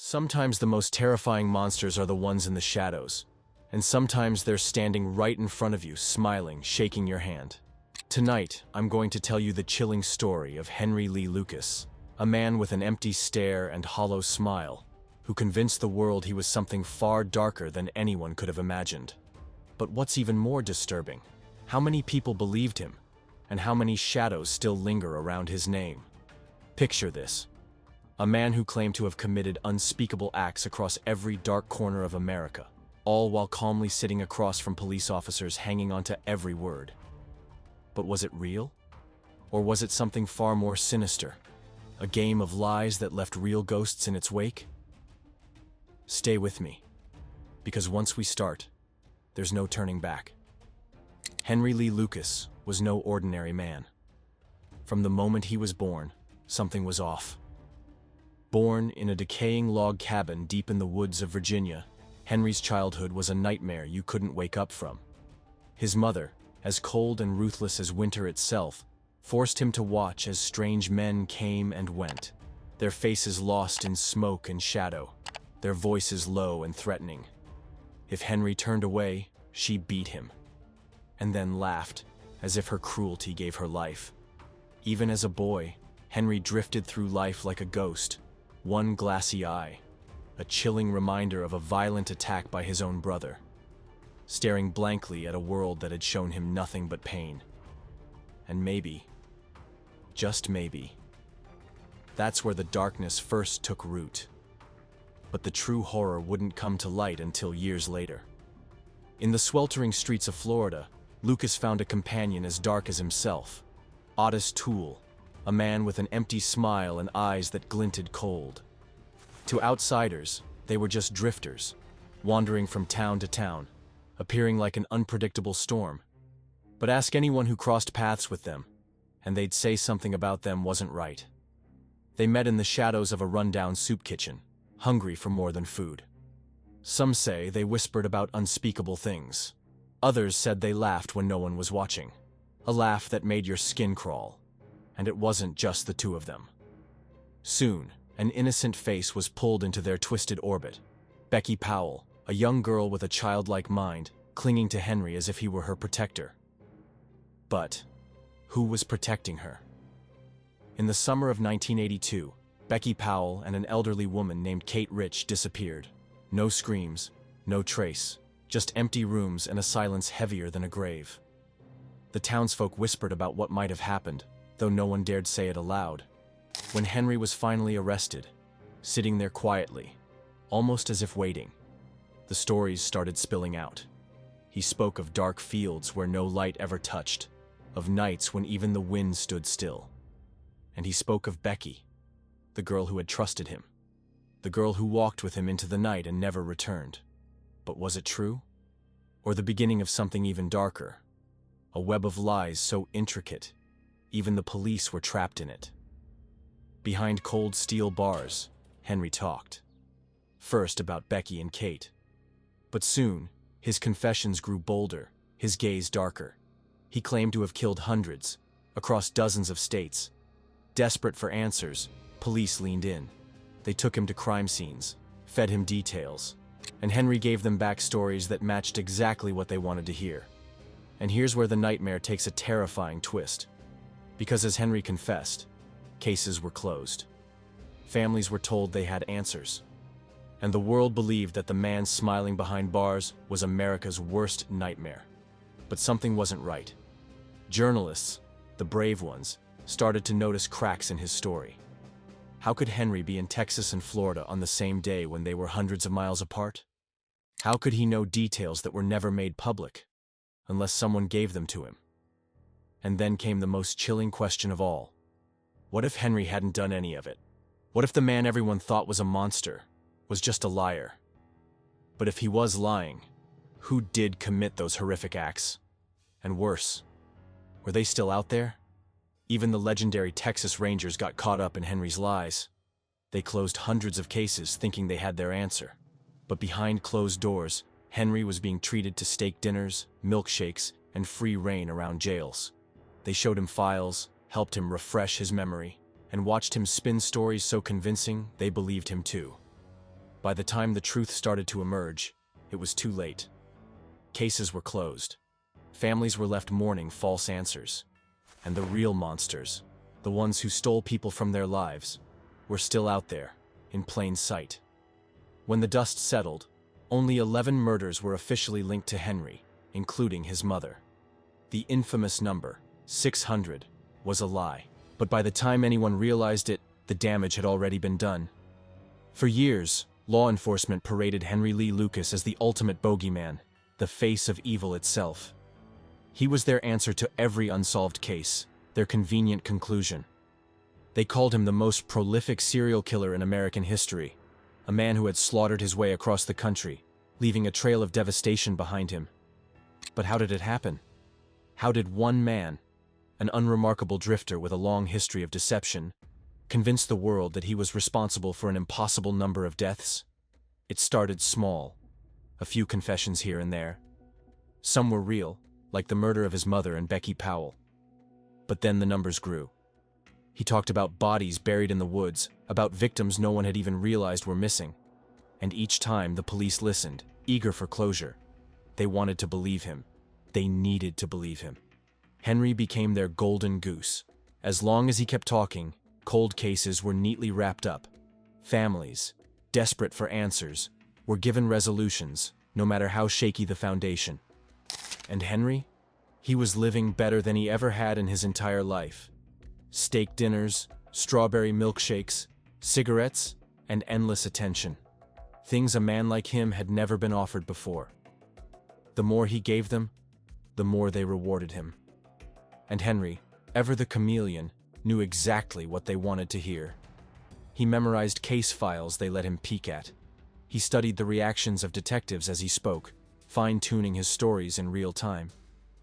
Sometimes the most terrifying monsters are the ones in the shadows, and sometimes they're standing right in front of you, smiling, shaking your hand. Tonight, I'm going to tell you the chilling story of Henry Lee Lucas, a man with an empty stare and hollow smile, who convinced the world he was something far darker than anyone could have imagined. But what's even more disturbing? How many people believed him, and how many shadows still linger around his name? Picture this. A man who claimed to have committed unspeakable acts across every dark corner of America, all while calmly sitting across from police officers hanging onto every word. But was it real? Or was it something far more sinister? A game of lies that left real ghosts in its wake? Stay with me, because once we start, there's no turning back. Henry Lee Lucas was no ordinary man. From the moment he was born, something was off. Born in a decaying log cabin deep in the woods of Virginia, Henry's childhood was a nightmare you couldn't wake up from. His mother, as cold and ruthless as winter itself, forced him to watch as strange men came and went, their faces lost in smoke and shadow, their voices low and threatening. If Henry turned away, she beat him, and then laughed, as if her cruelty gave her life. Even as a boy, Henry drifted through life like a ghost, one glassy eye, a chilling reminder of a violent attack by his own brother, staring blankly at a world that had shown him nothing but pain. And maybe, just maybe, that's where the darkness first took root. But the true horror wouldn't come to light until years later. In the sweltering streets of Florida, Lucas found a companion as dark as himself, Otis Toole, a man with an empty smile and eyes that glinted cold. To outsiders, they were just drifters, wandering from town to town, appearing like an unpredictable storm. But ask anyone who crossed paths with them, and they'd say something about them wasn't right. They met in the shadows of a rundown soup kitchen, hungry for more than food. Some say they whispered about unspeakable things. Others said they laughed when no one was watching, a laugh that made your skin crawl. And it wasn't just the two of them. Soon, an innocent face was pulled into their twisted orbit. Becky Powell, a young girl with a childlike mind, clinging to Henry as if he were her protector. But who was protecting her? In the summer of 1982, Becky Powell and an elderly woman named Kate Rich disappeared. No screams, no trace, just empty rooms and a silence heavier than a grave. The townsfolk whispered about what might have happened, though no one dared say it aloud. When Henry was finally arrested, sitting there quietly, almost as if waiting, the stories started spilling out. He spoke of dark fields where no light ever touched, of nights when even the wind stood still. And he spoke of Becky, the girl who had trusted him, the girl who walked with him into the night and never returned. But was it true? Or the beginning of something even darker? A web of lies so intricate, even the police were trapped in it. Behind cold steel bars, Henry talked. First about Becky and Kate. But soon, his confessions grew bolder, his gaze darker. He claimed to have killed hundreds, across dozens of states. Desperate for answers, police leaned in. They took him to crime scenes, fed him details, and Henry gave them backstories that matched exactly what they wanted to hear. And here's where the nightmare takes a terrifying twist. Because as Henry confessed, cases were closed. Families were told they had answers. And the world believed that the man smiling behind bars was America's worst nightmare. But something wasn't right. Journalists, the brave ones, started to notice cracks in his story. How could Henry be in Texas and Florida on the same day when they were hundreds of miles apart? How could he know details that were never made public, unless someone gave them to him? And then came the most chilling question of all. What if Henry hadn't done any of it? What if the man everyone thought was a monster was just a liar? But if he was lying, who did commit those horrific acts? And worse, were they still out there? Even the legendary Texas Rangers got caught up in Henry's lies. They closed hundreds of cases thinking they had their answer. But behind closed doors, Henry was being treated to steak dinners, milkshakes, and free reign around jails. They showed him files, helped him refresh his memory, and watched him spin stories so convincing they believed him too. By the time the truth started to emerge, it was too late. Cases were closed. Families were left mourning false answers. And the real monsters, the ones who stole people from their lives, were still out there, in plain sight. When the dust settled, only 11 murders were officially linked to Henry, including his mother. The infamous number, 600, was a lie. But by the time anyone realized it, the damage had already been done. For years, law enforcement paraded Henry Lee Lucas as the ultimate bogeyman, the face of evil itself. He was their answer to every unsolved case, their convenient conclusion. They called him the most prolific serial killer in American history, a man who had slaughtered his way across the country, leaving a trail of devastation behind him. But how did it happen? How did one man, an unremarkable drifter with a long history of deception, convince the world that he was responsible for an impossible number of deaths? It started small, a few confessions here and there. Some were real, like the murder of his mother and Becky Powell. But then the numbers grew. He talked about bodies buried in the woods, about victims no one had even realized were missing. And each time the police listened, eager for closure. They wanted to believe him. They needed to believe him. Henry became their golden goose. As long as he kept talking, cold cases were neatly wrapped up. Families, desperate for answers, were given resolutions, no matter how shaky the foundation. And Henry? He was living better than he ever had in his entire life. Steak dinners, strawberry milkshakes, cigarettes, and endless attention. Things a man like him had never been offered before. The more he gave them, the more they rewarded him. And Henry, ever the chameleon, knew exactly what they wanted to hear. He memorized case files they let him peek at. He studied the reactions of detectives as he spoke, fine-tuning his stories in real time.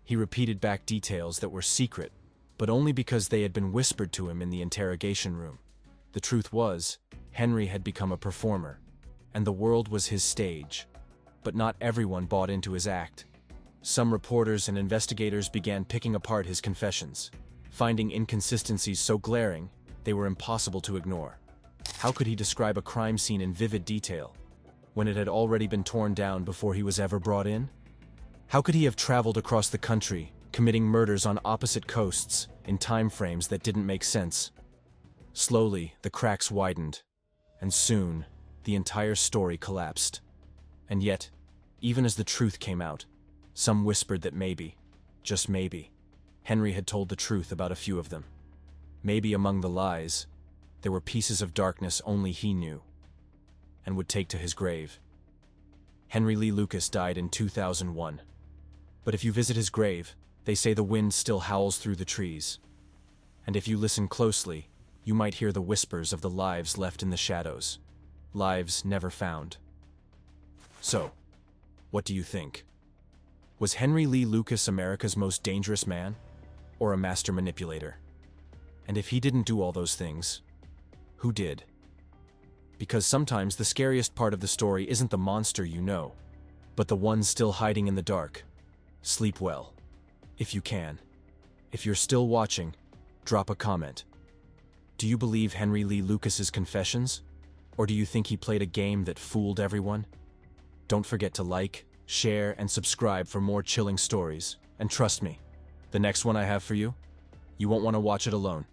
He repeated back details that were secret, but only because they had been whispered to him in the interrogation room. The truth was, Henry had become a performer, and the world was his stage. But not everyone bought into his act. Some reporters and investigators began picking apart his confessions, finding inconsistencies so glaring they were impossible to ignore. How could he describe a crime scene in vivid detail, when it had already been torn down before he was ever brought in? How could he have traveled across the country, committing murders on opposite coasts, in time frames that didn't make sense? Slowly, the cracks widened, and soon, the entire story collapsed. And yet, even as the truth came out, some whispered that maybe, just maybe, Henry had told the truth about a few of them. Maybe among the lies, there were pieces of darkness only he knew, and would take to his grave. Henry Lee Lucas died in 2001. But if you visit his grave, they say the wind still howls through the trees. And if you listen closely, you might hear the whispers of the lives left in the shadows. Lives never found. So, what do you think? Was Henry Lee Lucas America's most dangerous man, or a master manipulator? And if he didn't do all those things, who did? Because sometimes the scariest part of the story isn't the monster you know, but the one still hiding in the dark. Sleep well, if you can. If you're still watching, drop a comment. Do you believe Henry Lee Lucas's confessions? Or do you think he played a game that fooled everyone? Don't forget to like, share, and subscribe for more chilling stories. And trust me, the next one I have for you, you won't want to watch it alone.